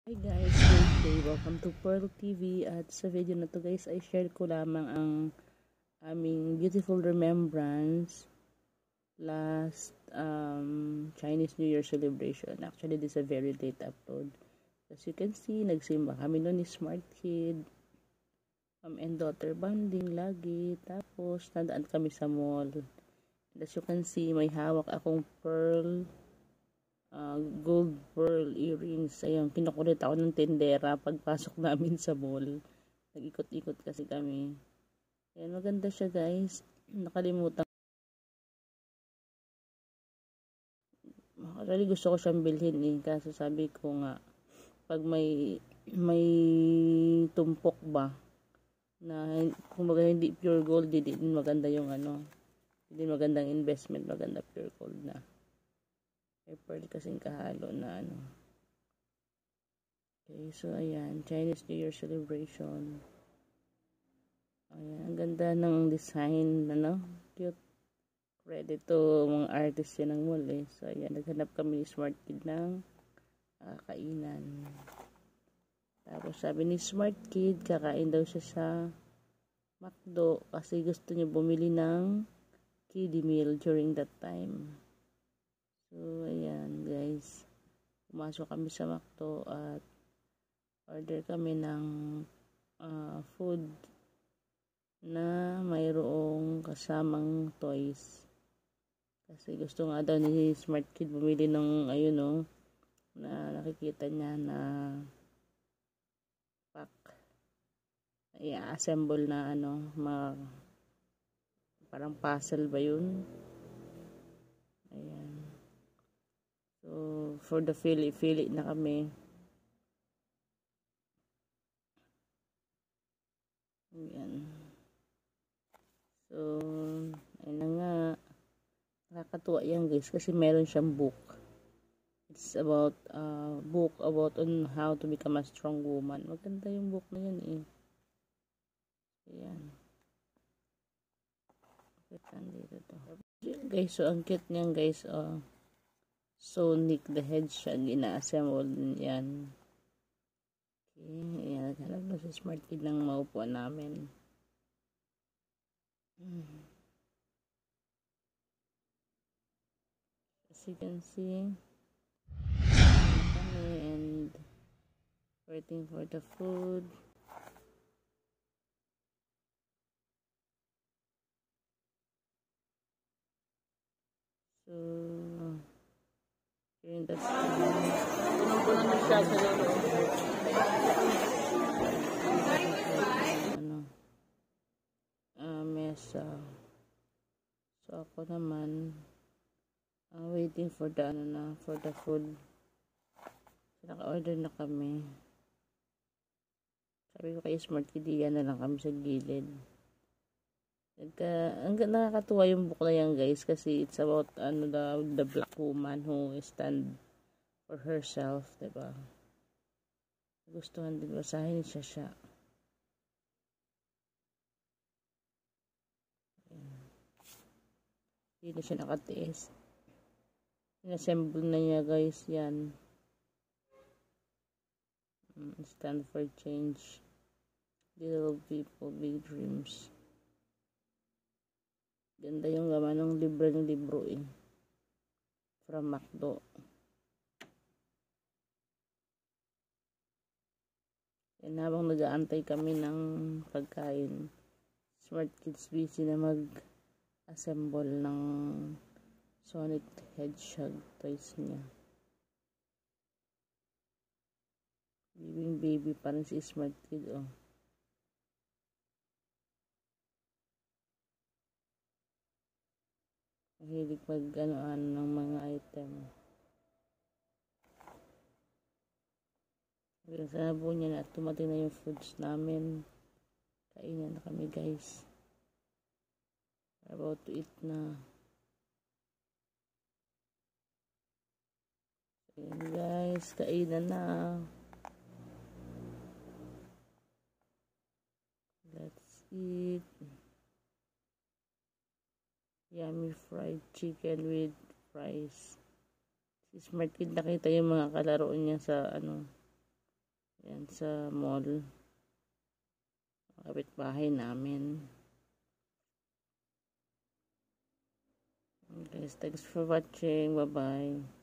Hi guys, good day. Welcome to Pearl TV. At sa video na to guys ay share ko lamang ang aming beautiful remembrance last Chinese New Year celebration. Actually, this is a very late upload. As you can see, nagsimba kami noon ni Smart Kid. Mom and daughter bonding lagi. Tapos, nadaan kami sa mall. And as you can see, may hawak akong pearl gold pearl earrings. Ayun, kinukulit ako ng tindera pagpasok namin sa mall. Nag-ikot-ikot kasi kami. Ayan, maganda siya guys. Nakalimutan. Actually, gusto ko siyang bilhin eh. Kaso sabi ko nga, pag may tumpok ba, na kumbaga hindi pure gold, hindi maganda yung hindi magandang investment, maganda pure gold na. May pearl kasing kahalo na Okay, so ayan, Chinese New Year celebration. Ayan, ang ganda ng design, cute. Credit to mga artist yan ng mall eh. So ayan, naghanap kami ni Smart Kid ng kainan. Tapos sabi ni Smart Kid, kakain daw siya sa McDo kasi gusto niya bumili ng kiddie meal during that time. So ayan guys, pumasok kami sa McDo at order kami ng food na mayroong kasamang toys. Kasi gusto nga daw ni Smart Kid bumili ng na nakikita niya na pack. I-assemble na parang puzzle ba yun? Ayan. So, for the fili na kami. Ayan. So, ayun na nga. Nakakatuwa yan guys kasi meron siyang book. It's about book about on how to become a strong woman. Maganda yung book na yan eh. Ayan. Dito to. Guys, so ang cute niyan guys. Sonic the Hedgehog, ina-assemble yan. Okay, ayan, naghanap na si Smart Kid ng maupuan namin. As you can see, kami and waiting for the food. So, during that mesa. So ako naman waiting for the for the food. So, naka-order na kami. Sabi ko kay Smart Kid, yan na lang kami sa gilid. Nakakatuwa yung book na yan guys kasi it's about the black woman who stand for herself, diba? Gustuhan din basahin siya. Hindi na siya nakatiis. Inassemble na niya guys yan. Stand for change. Little people, big dreams. Ganda yung laman ng libro eh. From McDo. Yan, habang nag-aantay kami ng pagkain, Smart Kids busy na mag-assemble ng Sonic Hedgehog toys niya. Baby pa rin si Smart Kid oh. Mahilig mag ng mga item. Sabi niya na tumating na yung foods namin. Kainan na kami guys. We're about to eat na. Ayan guys, kainan na. Let's eat. Yummy fried chicken with fries. Si Smart Kid nakita yung mga kalaro niya sa Yan sa mall. Kapitbahay namin. Guys, thanks for watching. Bye-bye.